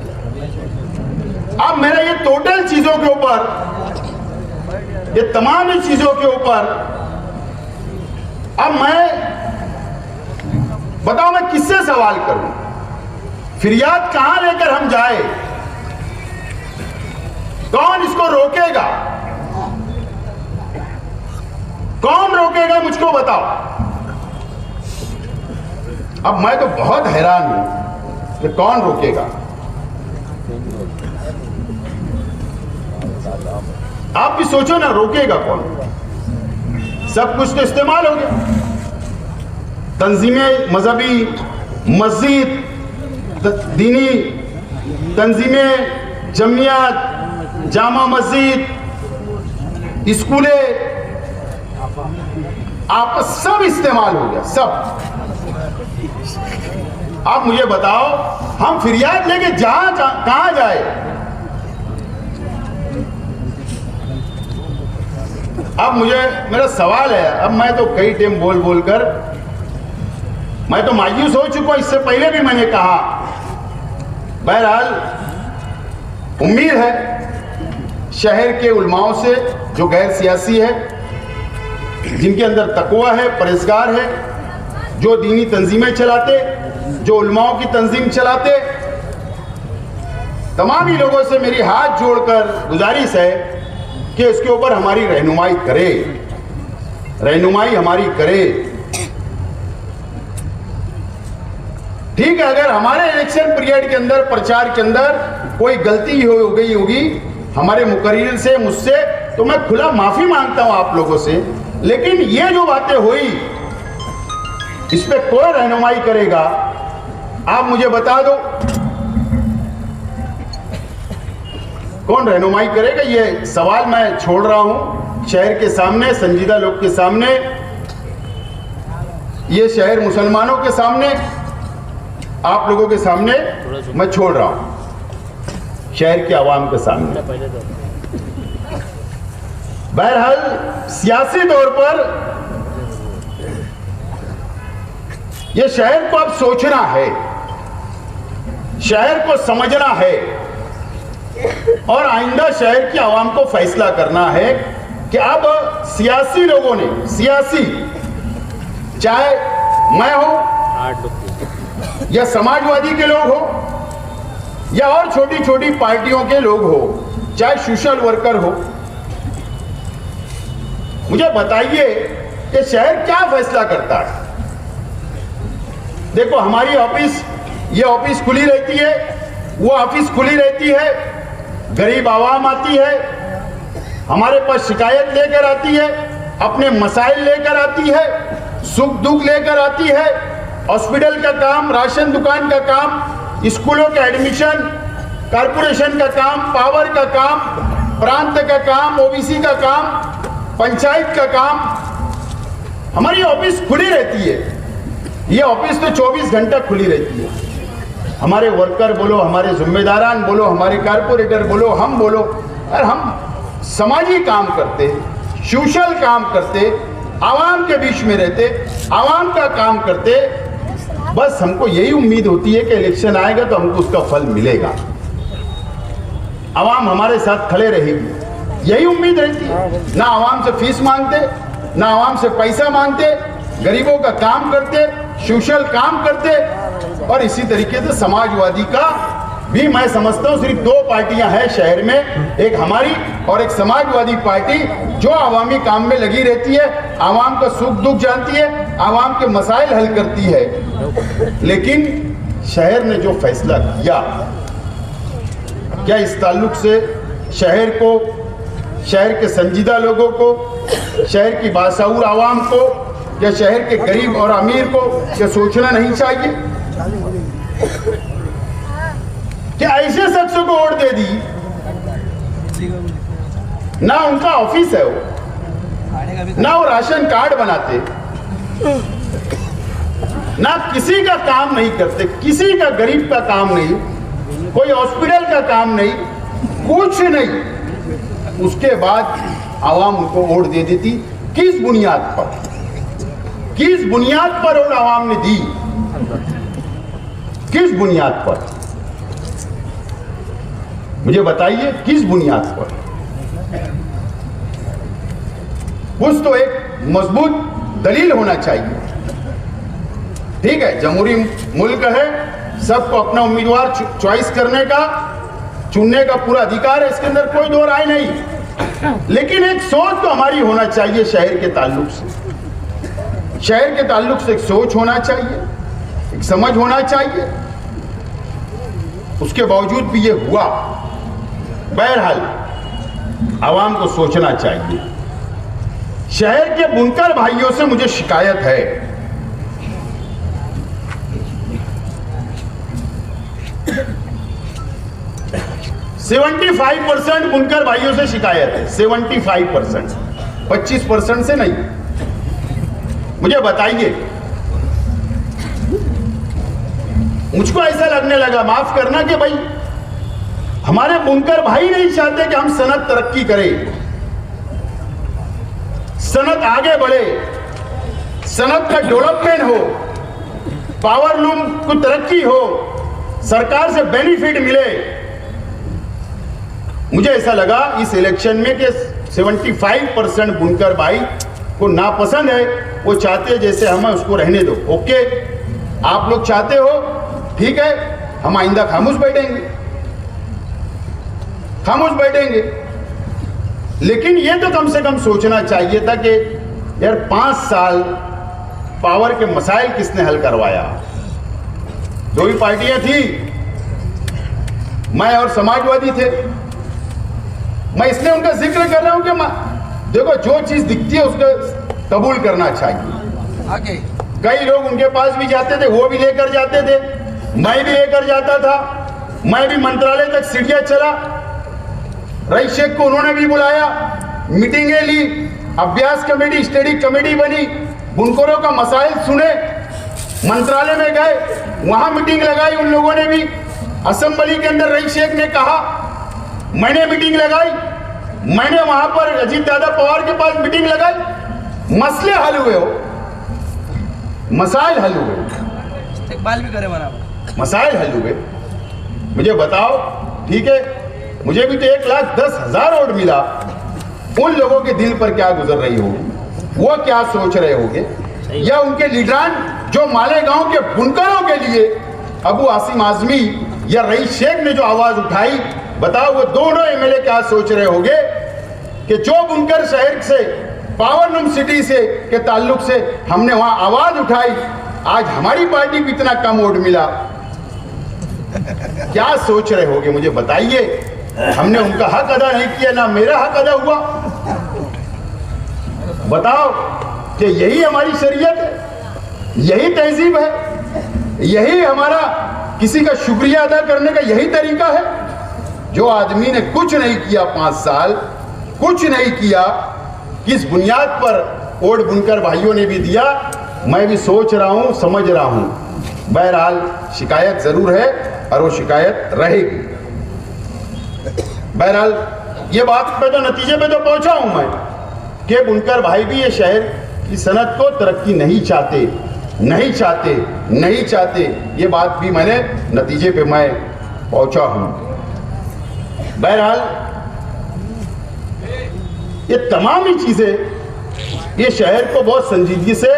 अब मेरा ये टोटल चीजों के ऊपर, ये तमाम चीजों के ऊपर, अब मैं बताओ मैं किससे सवाल करूं? फिरियाद कहां लेकर हम जाए? कौन इसको रोकेगा? कौन रोकेगा मुझको बताओ। अब मैं तो बहुत हैरान हूं कि कौन रोकेगा। आप भी सोचो ना, रोकेगा कौन? सब कुछ तो इस्तेमाल हो गया। तंजीमें मजहबी, मस्जिद, दीनी तंजीमें, जमियत, जामा मस्जिद, स्कूले, आपस सब इस्तेमाल हो गया, सब। आप मुझे बताओ, हम फिरियाद लेके कहां जाए? अब मुझे मेरा सवाल है, अब मैं तो कई टाइम बोल बोल कर मैं तो मायूस हो चुका हूं, इससे पहले भी मैंने कहा। बहरहाल उम्मीद है शहर के उलमाओं से, जो गैर सियासी है, जिनके अंदर तकवा है, परहेजगार है, जो दीनी तंजीमें चलाते, जो उलमाओं की तंजीम चलाते, तमाम ही लोगों से मेरी हाथ जोड़कर गुजारिश है कि इसके ऊपर हमारी रहनुमाई करे, रहनुमाई हमारी करे। ठीक है, अगर हमारे इलेक्शन पीरियड के अंदर, प्रचार के अंदर कोई गलती हो गई होगी हमारे मुकर्रिर से, मुझसे, तो मैं खुला माफी मांगता हूं आप लोगों से। लेकिन ये जो बातें हुई, इस पे कौन रहनुमाई करेगा? आप मुझे बता दो, कौन रहनुमाई करेगा? ये सवाल मैं छोड़ रहा हूं शहर के सामने, संजीदा लोग के सामने, ये शहर मुसलमानों के सामने, आप लोगों के सामने मैं छोड़ रहा हूं, शहर के आवाम के सामने। बहरहाल सियासी तौर पर ये शहर को अब सोचना है, शहर को समझना है और आइंदा शहर की आवाम को फैसला करना है कि अब सियासी लोगों ने, सियासी चाहे मैं हो या समाजवादी के लोग हो या और छोटी छोटी पार्टियों के लोग हो, चाहे सोशल वर्कर हो, मुझे बताइए कि शहर क्या फैसला करता है। देखो हमारी ऑफिस, ये ऑफिस खुली रहती है, वो ऑफिस खुली रहती है, गरीब आवाम आती है, हमारे पास शिकायत लेकर आती है, अपने मसाइल लेकर आती है, सुख दुख लेकर आती है, हॉस्पिटल का काम, राशन दुकान का काम, स्कूलों का एडमिशन, कारपोरेशन का काम, पावर का काम, प्रांत का काम, ओबीसी का काम, पंचायत का काम, हमारी ऑफिस खुली रहती है। ये ऑफिस तो 24 घंटा खुली रहती है। हमारे वर्कर बोलो, हमारे जिम्मेदारान बोलो, हमारे कारपोरेटर बोलो, हम बोलो, और हम समाजी काम करते, सोशल काम करते, आवाम के बीच में रहते, आवाम का काम करते। बस हमको यही उम्मीद होती है कि इलेक्शन आएगा तो हमको उसका फल मिलेगा, आवाम हमारे साथ खड़े रहेगी, यही उम्मीद रहती है। ना आवाम से फीस मांगते, ना आवाम से पैसा मांगते, गरीबों का काम करते, सोशल काम करते। और इसी तरीके से समाजवादी का भी मैं समझता हूँ सिर्फ 2 पार्टियां हैं शहर में, एक हमारी और एक समाजवादी पार्टी, जो आवामी काम में लगी रहती है, आवाम का सुख दुख जानती है, आवाम के मसाइल हल करती है। लेकिन शहर ने जो फैसला किया, क्या इस ताल्लुक से शहर को, शहर के संजीदा लोगों को, शहर की बाशऊर आवाम को या शहर के गरीब और अमीर को क्या सोचना नहीं चाहिए कि ऐसे शख्सों को वोट दे दी, ना उनका ऑफिस है वो, ना वो राशन कार्ड बनाते, ना किसी का काम नहीं करते, किसी का गरीब का काम नहीं, कोई हॉस्पिटल का काम नहीं, कुछ नहीं, उसके बाद आवाम उनको वोट दे देती। किस बुनियाद पर, किस बुनियाद पर वोट आवाम ने दी, किस बुनियाद पर, मुझे बताइए किस बुनियाद पर। कुछ तो एक मजबूत दलील होना चाहिए। ठीक है, जमहूरी मुल्क है, सबको अपना उम्मीदवार चॉइस करने का, चुनने का पूरा अधिकार है, इसके अंदर कोई दो राय नहीं। लेकिन एक सोच तो हमारी होना चाहिए शहर के ताल्लुक से, शहर के ताल्लुक से एक सोच होना चाहिए, एक समझ होना चाहिए। उसके बावजूद भी ये हुआ। बहरहाल आवाम को सोचना चाहिए। शहर के बुनकर भाइयों से मुझे शिकायत है, %75 बुनकर भाइयों से शिकायत है, 75%, 25% से नहीं। मुझे बताइए, मुझको ऐसा लगने लगा, माफ करना, कि भाई हमारे बुनकर भाई नहीं चाहते कि हम सनत तरक्की करें, सनत आगे बढ़े, सनत का डेवलपमेंट हो, पावर लूम को तरक्की हो, सरकार से बेनिफिट मिले। मुझे ऐसा लगा इस इलेक्शन में कि 75% बुनकर भाई को नापसंद है, वो चाहते हैं जैसे हमें उसको रहने दो। ओके, आप लोग चाहते हो, ठीक है, हम आइंदा खामोश बैठेंगे, खामोश बैठेंगे। लेकिन ये तो कम से कम सोचना चाहिए था कि यार 5 साल पावर के मसाइल किसने हल करवाया। जो भी पार्टियां थी, मैं और समाजवादी थे, मैं इसलिए उनका जिक्र कर रहा हूं कि देखो, जो चीज दिखती है उसको कबूल करना चाहिए। कई लोग उनके पास भी जाते थे, वो भी लेकर जाते थे, मैं भी लेकर जाता था, मैं भी मंत्रालय तक सीढ़ियां चला, रईस शेख को उन्होंने भी बुलाया, मीटिंगें ली, अभ्यास कमेटी, स्टडी कमेटी बनी, बुनकरों का मसाइल सुने, मंत्रालय में गए, वहां मीटिंग लगाई उन लोगों ने भी, असेंबली के अंदर रईस शेख ने कहा, मैंने मीटिंग लगाई, मैंने वहां पर अजीत दादा पवार के पास मीटिंग लगाई, मसले हल हुए हो, मसाइल हल हुए। इस्तेमाल भी करे बराबर। मसाइल हल हुए। मुझे बताओ, ठीक है, मुझे भी तो 1,10,000 वोट मिला, उन लोगों के दिल पर क्या गुजर रही होगी, वो क्या सोच रहे होंगे, या उनके लीडरान जो मालेगांव के बुनकरों के लिए अबू आसिम आजमी या रईस शेख ने जो आवाज उठाई, बताओ वो दोनों एमएलए क्या सोच रहे होंगे कि जो बुनकर शहर से, पावरलूम सिटी से के ताल्लुक से हमने वहां आवाज उठाई, आज हमारी पार्टी को इतना कम वोट मिला। क्या सोच रहे होंगे मुझे बताइए। हमने उनका हक अदा नहीं किया, ना मेरा हक अदा हुआ। बताओ कि यही हमारी शरीयत है, यही तहजीब है, यही हमारा किसी का शुक्रिया अदा करने का यही तरीका है। जो आदमी ने कुछ नहीं किया 5 साल, कुछ नहीं किया, किस बुनियाद पर वोट बुनकर भाइयों ने भी दिया, मैं भी सोच रहा हूं, समझ रहा हूं। बहरहाल शिकायत जरूर है और वो शिकायत रहेगी। बहरहाल ये बात पे तो नतीजे पे तो पहुंचा हूं मैं कि बुनकर भाई भी ये शहर की सनत को तरक्की नहीं चाहते, नहीं चाहते, नहीं चाहते। ये बात भी मैंने नतीजे पे मैं पहुंचा हूं। बहरहाल ये तमाम ही चीजें, ये शहर को बहुत संजीदगी से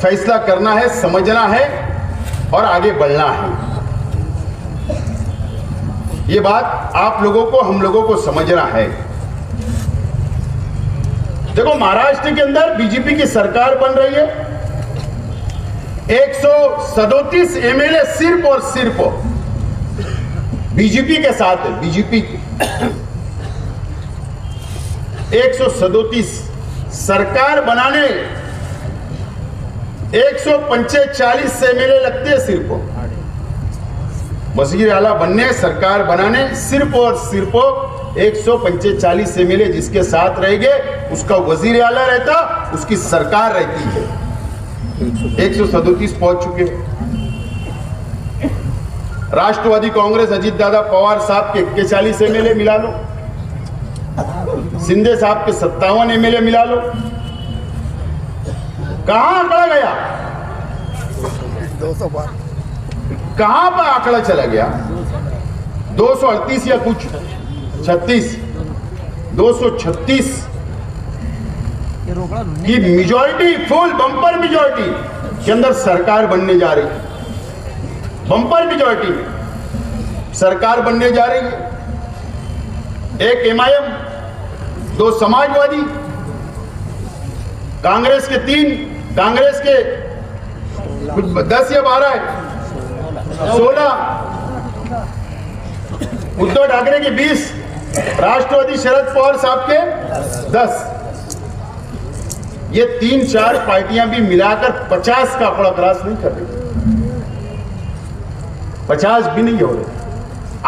फैसला करना है, समझना है और आगे बढ़ना है। ये बात आप लोगों को, हम लोगों को समझना है। देखो, महाराष्ट्र के अंदर बीजेपी की सरकार बन रही है। 137 एमएलए सिर्फ और सिर्फ बीजेपी के साथ है। बीजेपी की 137 सरकार बनाने 145 एमएलए लगते हैं सिर्फ। वजीर आला बनने, सरकार बनाने सिर्फ और सिर्फ 145 एमएलए जिसके साथ रहेंगे, उसका वजीर आला रहता, उसकी सरकार रहती है। 137 पहुंच चुके हैं। राष्ट्रवादी कांग्रेस अजीत दादा पवार साहब के 41 एमएलए मिला लो, शिंदे साहब के 57 एमएलए मिला लो। कहां आंकड़ा गया? 212 कहां पर आंकड़ा चला गया? 238 या कुछ 36, 236 की मेजॉरिटी, फुल बम्पर मेजॉरिटी के अंदर सरकार बनने जा रही है। बम्पर मेजॉरिटी सरकार बनने जा रही है। एक एमआईएम, 2 समाजवादी, कांग्रेस के 3, कांग्रेस के कुछ 10 या 12 है, 16, उद्धव ठाकरे के 20, राष्ट्रवादी शरद पवार साहब के 10। ये 3-4 पार्टियां भी मिलाकर 50 का आंकड़ा क्रॉस नहीं कर रही, 50 भी नहीं हो रहे।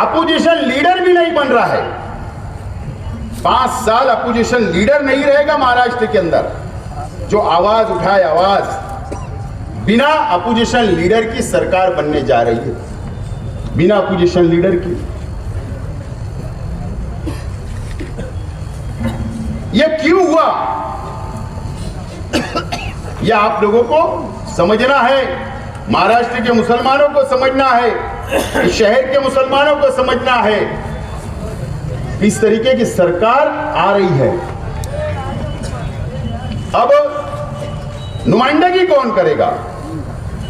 अपोजिशन लीडर भी नहीं बन रहा है। 5 साल अपोजिशन लीडर नहीं रहेगा महाराष्ट्र के अंदर। जो आवाज उठाए, आवाज, बिना अपोजिशन लीडर की सरकार बनने जा रही है, बिना अपोजिशन लीडर की। यह क्यों हुआ, यह आप लोगों को समझना है, महाराष्ट्र के मुसलमानों को समझना है, इस शहर के मुसलमानों को समझना है। इस तरीके की सरकार आ रही है। अब नुमाइंदगी कौन करेगा?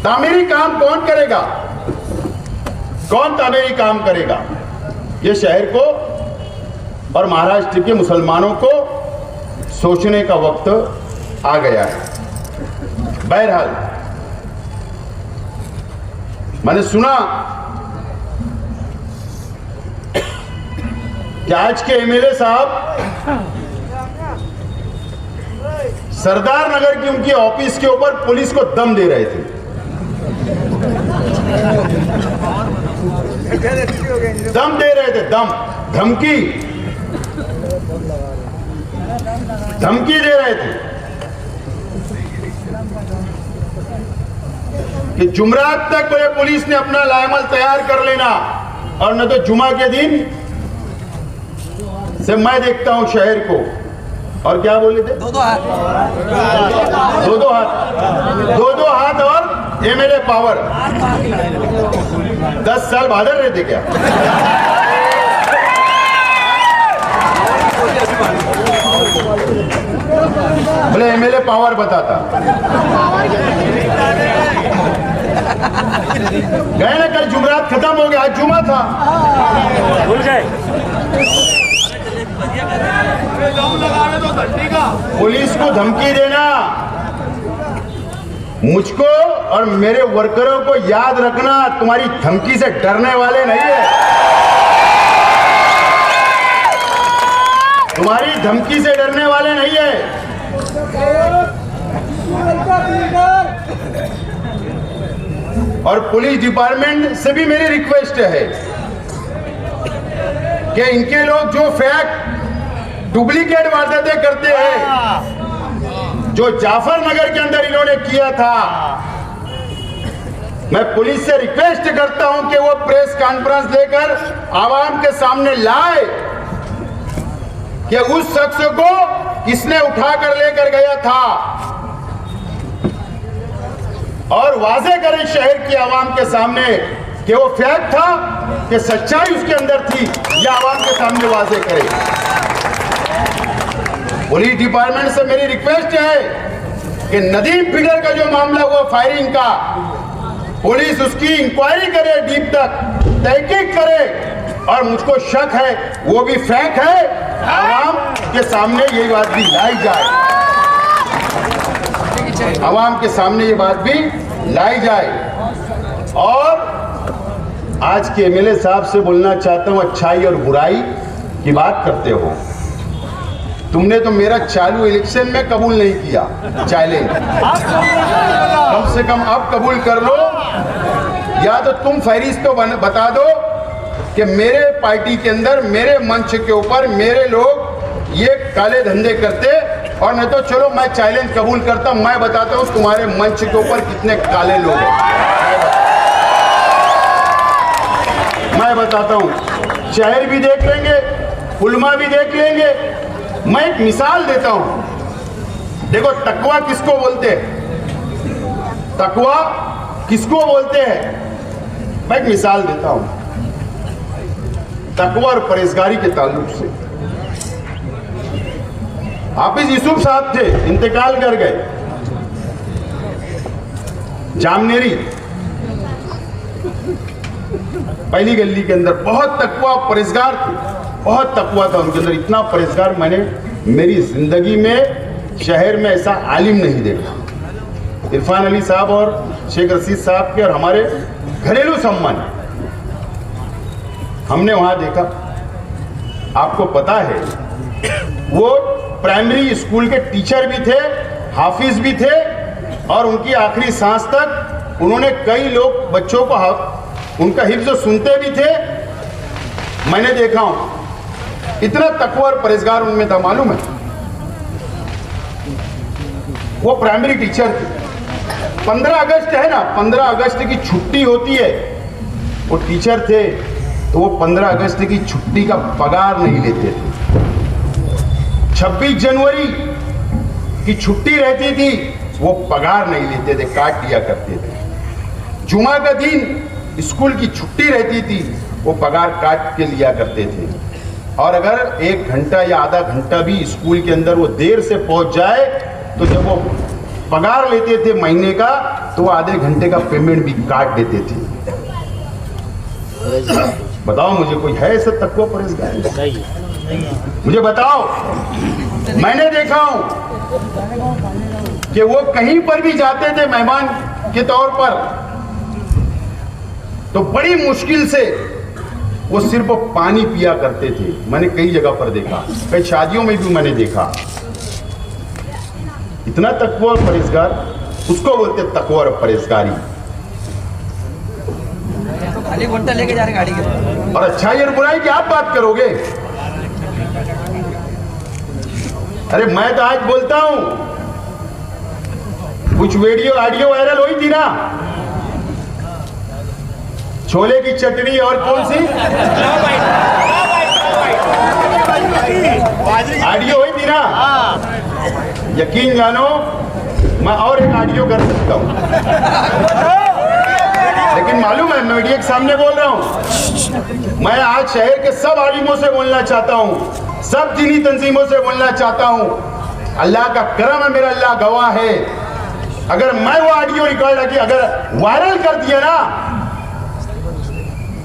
तामीरी काम कौन करेगा? कौन तामीरी काम करेगा? ये शहर को और महाराष्ट्र के मुसलमानों को सोचने का वक्त आ गया है। बहरहाल मैंने सुना कि आज के एमएलए साहब सरदार नगर की उनकी ऑफिस के ऊपर पुलिस को दम दे रहे थे। दम दे रहे थे, दम, धमकी, धमकी दे रहे थे कि जुमरात तक कोई पुलिस ने अपना लायमल तैयार कर लेना, और न तो जुमा के दिन से मैं देखता हूं शहर को। और क्या बोले थे? 2-2 हाथ, 2-2 हाथ, 2-2 हाथ और एमएलए पावर 10 साल बादल रहे थे क्या? बोले एमएलए पावर बताता। गए ना, कल जुमरात खत्म हो गया, आज जुमा था। भूल गए। पुलिस को धमकी देना, मुझको और मेरे वर्करों को याद रखना, तुम्हारी धमकी से डरने वाले नहीं है। तुम्हारी धमकी से डरने वाले नहीं है। और पुलिस डिपार्टमेंट से भी मेरी रिक्वेस्ट है कि इनके लोग जो फैक्ट डुप्लीकेट वारदातें करते हैं, जो जाफर नगर के अंदर इन्होंने किया था, मैं पुलिस से रिक्वेस्ट करता हूं कि वो प्रेस कॉन्फ्रेंस देकर आवाम के सामने लाए कि उस शख्स को किसने उठाकर लेकर गया था, और वाजे करें शहर की आवाम के सामने कि वो फैक्ट था कि सच्चाई उसके अंदर थी, या आवाम के सामने वाजे करे। पुलिस डिपार्टमेंट से मेरी रिक्वेस्ट है कि नदीम फीडर का जो मामला हुआ फायरिंग का, पुलिस उसकी इंक्वायरी करे, डीप तक तहकीक करे, और मुझको शक है वो भी फैक्ट है, आवाम के सामने ये बात भी लाई जाए, आवाम के सामने ये बात भी लाई जाए। और आज के एमएलए साहब से बोलना चाहता हूं, अच्छाई और बुराई की बात करते हो। तुमने तो मेरा चालू इलेक्शन में कबूल नहीं किया चैलेंज, कम से कम अब कबूल कर लो, या तो तुम फहरिस्त तो बता दो कि मेरे पार्टी के अंदर, मेरे मंच के ऊपर मेरे लोग ये काले धंधे करते, और नहीं तो चलो मैं चैलेंज कबूल करता, मैं बताता हूं तुम्हारे मंच के ऊपर कितने काले लोग हैं, मैं बताता हूं। शहर भी देख लेंगे, उलमा भी देख लेंगे। मैं एक मिसाल देता हूं, देखो तकवा किसको बोलते हैं, तकवा किसको बोलते हैं, मैं एक मिसाल देता हूं तकवा और परहेजगारी के ताल्लुक से। हाफिज यूसुफ साहब थे, इंतकाल कर गए, जामनेरी पहली गली के अंदर, बहुत तकवा परहेजगार थे, बहुत तकवा था उनके अंदर, इतना परहेजगार मैंने मेरी जिंदगी में शहर में ऐसा आलिम नहीं देखा। इरफान अली साहब और शेख रशीद साहब के और हमारे घरेलू सम्मान हमने वहां देखा। आपको पता है वो प्राइमरी स्कूल के टीचर भी थे, हाफिज भी थे, और उनकी आखिरी सांस तक उन्होंने कई लोग बच्चों को उनका हिफ्ज़ सुनते भी थे, मैंने देखा हूं। इतना तकवा और परहेजगार उनमें था, मालूम है। वो प्राइमरी टीचर थे। 15 अगस्त है ना, 15 अगस्त की छुट्टी होती है, वो टीचर थे, तो वो 15 अगस्त की छुट्टी का पगार नहीं लेते थे। 26 जनवरी की छुट्टी रहती थी, वो पगार नहीं लेते थे, काट दिया करते थे। जुमा का दिन स्कूल की छुट्टी रहती थी, वो पगार काट के लिया करते थे। और अगर 1 घंटा या आधा घंटा भी स्कूल के अंदर वो देर से पहुंच जाए, तो जब वो पगार लेते थे महीने का, तो वो आधे घंटे का पेमेंट भी काट देते थे। बताओ मुझे, कोई है ऐसा तकवा परहेजगार? मुझे बताओ। मैंने देखा हूं कि वो कहीं पर भी जाते थे मेहमान के तौर पर, तो बड़ी मुश्किल से वो सिर्फ पानी पिया करते थे। मैंने कई जगह पर देखा, कई शादियों में भी मैंने देखा। इतना तकवा और परहेजगार, उसको बोलते तकवा और परहेजगारी। खाली घंटा लेके जा रहे गाड़ी के। और अच्छाई और बुराई की आप बात करोगे? अरे मैं तो आज बोलता हूं, कुछ वीडियो ऑडियो वायरल हुई थी ना, छोले की चटनी और कौन सी ऑडियो हुई थी ना, यकीन जानो मैं और एक ऑडियो कर सकता हूं, लेकिन मालूम है मैं मीडिया के सामने बोल रहा हूं। मैं आज शहर के सब आलिमों से बोलना चाहता हूं, सब दीनी तंजीमों से बोलना चाहता हूं। अल्लाह का करम है, मेरा अल्लाह गवाह है। अगर मैं वो ऑडियो रिकॉर्ड की अगर वायरल कर दिया ना,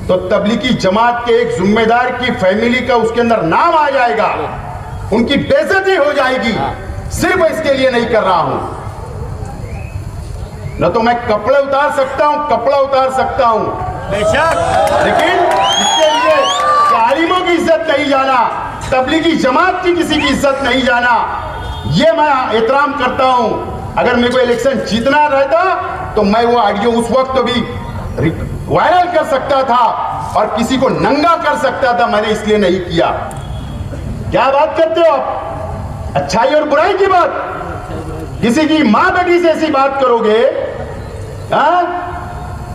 तो तबलीगी जमात के एक जिम्मेदार की फैमिली का उसके अंदर नाम आ जाएगा, उनकी बेइज्जती हो जाएगी। सिर्फ इसके लिए नहीं कर रहा हूं, न तो मैं कपड़े उतार सकता हूं, कपड़ा उतार सकता हूं, लेकिन इसके लिए कि आलिमों की इज्जत नहीं जाना, तबलीगी जमात की किसी की इज्जत नहीं जाना, ये मैं एहतराम करता हूं। अगर मेरे को इलेक्शन जीतना रहता तो मैं वो ऑडियो उस वक्त भी वायरल कर सकता था और किसी को नंगा कर सकता था, मैंने इसलिए नहीं किया। क्या बात करते हो आप? अच्छाई और बुराई की बात, किसी की मां बेटी से ऐसी बात करोगे?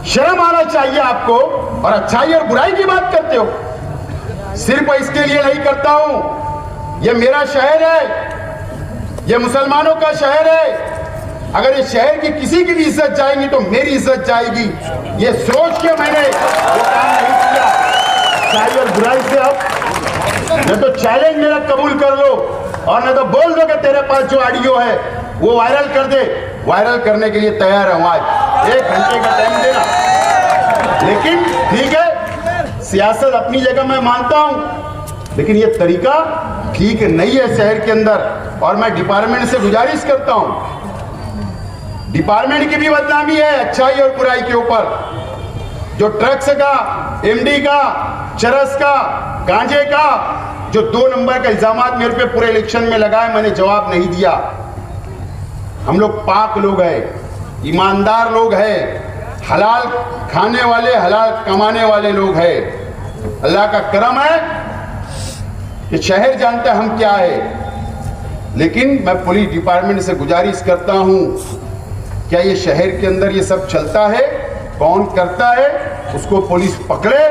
शर्म आना चाहिए आपको, और अच्छाई और बुराई की बात करते हो। सिर्फ इसके लिए नहीं करता हूं, ये मेरा शहर है, ये मुसलमानों का शहर है। अगर ये शहर की किसी की भी इज्जत जाएगी तो मेरी इज्जत जाएगी, ये सोच के मैंने वो काम नहीं किया। अच्छाई और बुराई से अब न तो चैलेंज मेरा कबूल कर लो और न तो बोल दो कि तेरे पास जो ऑडियो है वो वायरल कर दे। वायरल करने के लिए तैयार हूं, आज 1 घंटे का टाइम देना। लेकिन ठीक है, सियासत अपनी जगह मैं मानता हूं, लेकिन ये तरीका ठीक नहीं है शहर के अंदर। और मैं डिपार्टमेंट से गुजारिश करता हूं, डिपार्टमेंट की भी बदनामी है अच्छाई और बुराई के ऊपर। जो ड्रग्स का, एमडी का, चरस का, गांजे का जो 2 नंबर का इल्जामात मेरे पे पूरे इलेक्शन में लगाए, मैंने जवाब नहीं दिया। हम लोग पाक लोग हैं, ईमानदार लोग हैं, हलाल खाने वाले, हलाल कमाने वाले लोग हैं। अल्लाह का करम है कि शहर जानता है हम क्या है। लेकिन मैं पुलिस डिपार्टमेंट से गुजारिश करता हूं, क्या ये शहर के अंदर ये सब चलता है? कौन करता है? उसको पुलिस पकड़े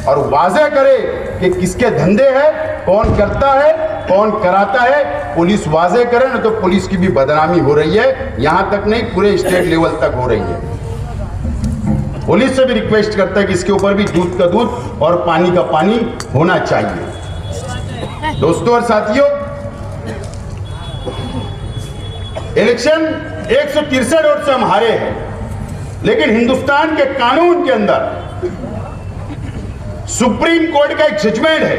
और वाज़ेह करे कि किसके धंधे हैं, कौन करता है, कौन कराता है। पुलिस वाज़ेह करे, ना तो पुलिस की भी बदनामी हो रही है, यहां तक नहीं पूरे स्टेट लेवल तक हो रही है। पुलिस से भी रिक्वेस्ट करता है कि इसके ऊपर भी दूध का दूध और पानी का पानी होना चाहिए। दोस्तों और साथियों, इलेक्शन 163 वोट से हम हारे हैं, लेकिन हिंदुस्तान के कानून के अंदर सुप्रीम कोर्ट का एक जजमेंट है,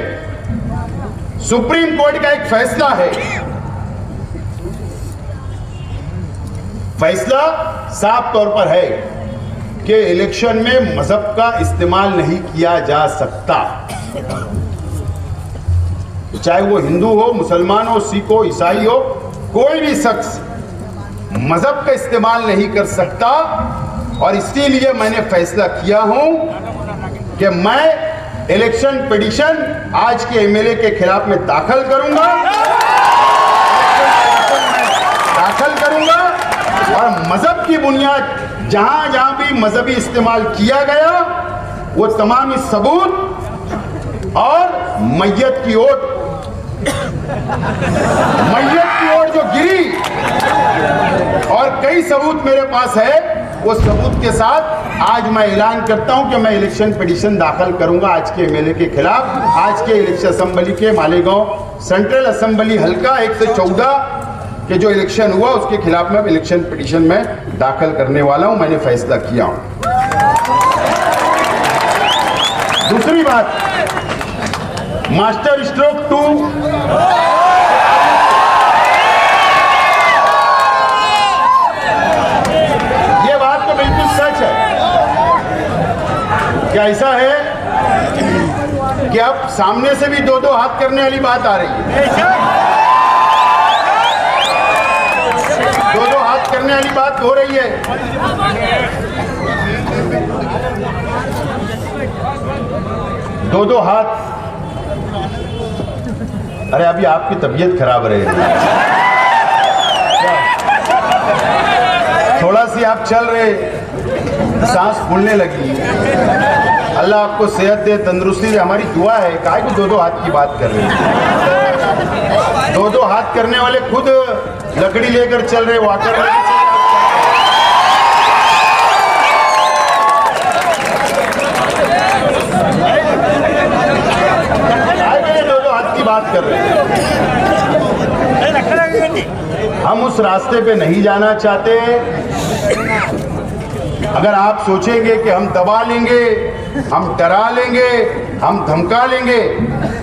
सुप्रीम कोर्ट का एक फैसला है। फैसला साफ तौर पर है कि इलेक्शन में मजहब का इस्तेमाल नहीं किया जा सकता। चाहे वो हिंदू हो, मुसलमान हो, सिख हो, ईसाई हो, कोई भी शख्स मजहब का इस्तेमाल नहीं कर सकता। और इसीलिए मैंने फैसला किया हूं कि मैं इलेक्शन पिटीशन आज के एमएलए के खिलाफ में दाखिल करूंगा, और मजहब की बुनियाद जहां जहां भी मजहबी इस्तेमाल किया गया वो तमाम सबूत और मैयत की ओट जो गिरी और कई सबूत मेरे पास है, वो सबूत के साथ आज मैं ऐलान करता हूं कि मैं इलेक्शन पिटीशन दाखिल करूंगा आज के एमएलए के खिलाफ। आज के इलेक्शन असेंबली के मालेगांव सेंट्रल असेंबली हल्का 1 से 14 के जो इलेक्शन हुआ उसके खिलाफ मैं इलेक्शन पिटीशन में दाखिल करने वाला हूं, मैंने फैसला किया हूं। दूसरी बात, मास्टर स्ट्रोक 2 क्या ऐसा है कि अब सामने से भी 2-2 हाथ करने वाली बात आ रही है, 2-2 हाथ करने वाली बात हो रही है। दो हाथ, अरे अभी आपकी तबीयत खराब रहेगी, थोड़ा सी आप चल रहे, सांस फूलने लगी। अल्लाह आपको सेहत दे, तंदुरुस्ती दे, हमारी दुआ है। काहे को 2-2 हाथ की बात कर रहे हैं? 2-2 हाथ करने वाले खुद लकड़ी लेकर चल रहे, वाकर लेकर चल रहे। उस रास्ते पे नहीं जाना चाहते, अगर आप सोचेंगे कि हम दबा लेंगे, हम डरा लेंगे, हम धमका लेंगे,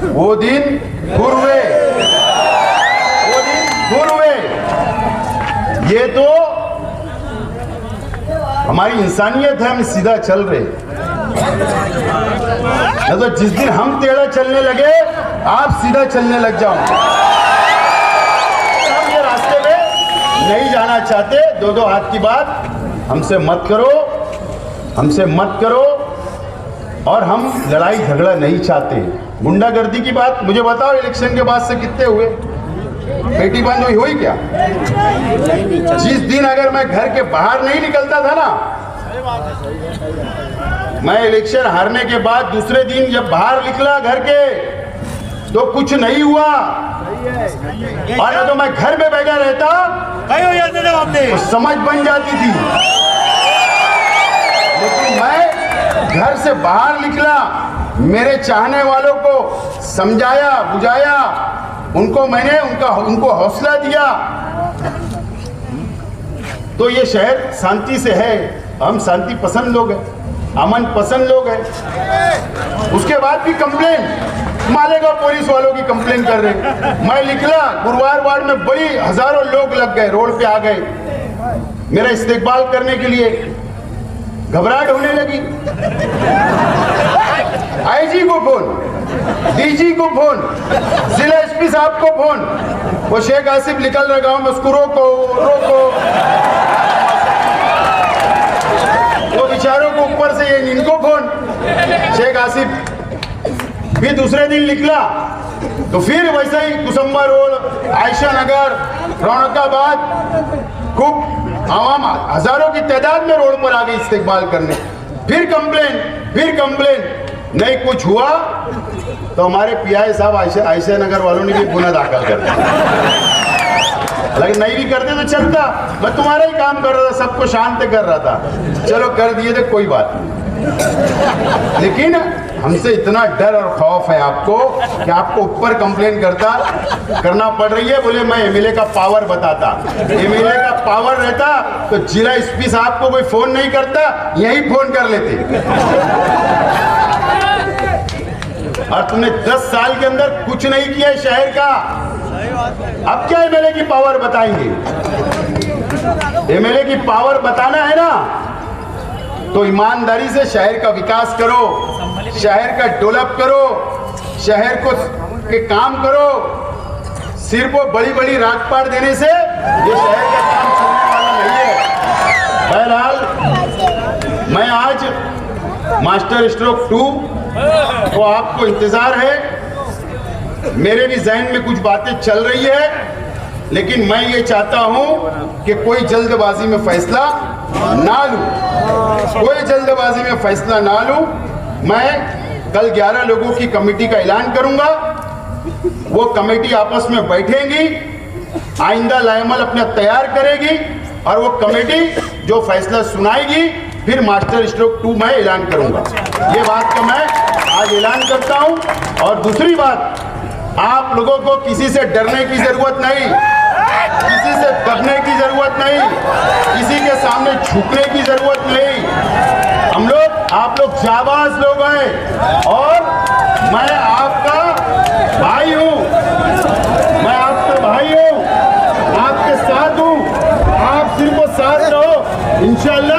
वो दिन दूर हुए, वो दिन दूर हुए। ये तो हमारी इंसानियत है, हम सीधा चल रहे। तो जिस दिन हम टेढ़ा चलने लगे, आप सीधा चलने लग जाओ। हम ये रास्ते पे नहीं जाना चाहते। दो हाथ की बात हमसे मत करो, हमसे मत करो। और हम लड़ाई झगड़ा नहीं चाहते। गुंडागर्दी की बात मुझे बताओ, इलेक्शन के बाद से कितने हुए? बेटी बंद हुई क्या? जिस दिन अगर मैं घर के बाहर नहीं निकलता था ना, मैं इलेक्शन हारने के बाद दूसरे दिन जब बाहर निकला घर के, तो कुछ नहीं हुआ। और न तो मैं घर में बैठा रहता, तो समझ बन जाती थी। लेकिन मैं घर से बाहर निकला, मेरे चाहने वालों को समझाया, बुझाया, मैंने उनको हौसला दिया, तो ये शहर शांति से है। हम शांति पसंद लोग हैं, अमन पसंद लोग हैं। उसके बाद भी कंप्लेन मालेगांव पुलिस वालों की कंप्लेन कर रहे। मैं निकला, गुरुवार वार्ड में बड़ी हजारों लोग लग गए, रोड पे आ गए मेरा इस्तेकबाल करने के लिए। घबराहट होने लगी। आईजी को फोन, डीजी को फोन, जिला एसपी साहब को फोन। वो शेख आसिफ निकल रहा गांव में, उसको रोको रोको। वो बेचारों को ऊपर से ये इनको फोन, शेख आसिफ। फिर दूसरे दिन निकला तो फिर वैसे ही कुसुम्बा रोड, आयशा नगर, रौनकाबाद, खूब आवाम हजारों की तादाद में रोड पर आ गई इस्तेकबाल करने। फिर कंप्लेन, नहीं कुछ हुआ तो हमारे पीआई साहब आयशा नगर वालों ने भी गुना दाखिल कर दिया। लेकिन नहीं भी करते तो चलता, मैं तुम्हारा ही काम कर रहा था, सबको शांत कर रहा था। चलो कर दिए तो कोई बात नहीं। लेकिन हमसे इतना डर और खौफ है आपको कि आपको ऊपर कंप्लेन करना पड़ रही है। बोले मैं एमएलए का पावर बताता, एमएलए का पावर रहता तो जिला एसपी साहब को कोई फोन नहीं करता, यही फोन कर लेते। और तुमने 10 साल के अंदर कुछ नहीं किया शहर का, अब क्या एमएलए की पावर बताएंगे? एमएलए की पावर बताना है ना, तो ईमानदारी से शहर का विकास करो, शहर का डेवलप करो, शहर को के काम करो। सिर्फ वो बड़ी बड़ी रागपाट देने से ये शहर का काम चलने वाला नहीं है। बहरहाल मैं आज मास्टर स्ट्रोक 2 तो आपको इंतजार है। मेरे भी जहन में कुछ बातें चल रही है, लेकिन मैं ये चाहता हूं कि कोई जल्दबाजी में फैसला ना लूं, कोई जल्दबाजी में फैसला ना लूं। मैं कल 11 लोगों की कमेटी का ऐलान करूंगा। वो कमेटी आपस में बैठेंगी, आइंदा लाएमल अपना तैयार करेगी और वो कमेटी जो फैसला सुनाएगी फिर मास्टर स्ट्रोक 2 मैं ऐलान करूंगा। ये बात का मैं आज ऐलान करता हूं। और दूसरी बात, आप लोगों को किसी से डरने की जरूरत नहीं, किसी से दबने की जरूरत नहीं, किसी के सामने झुकने की जरूरत नहीं। आप लोग जाबाज लोग हैं और मैं आपका भाई हूं, मैं आपका भाई हूं, आपके साथ हूं। आप सिर्फ साथ रहो, इंशाअल्लाह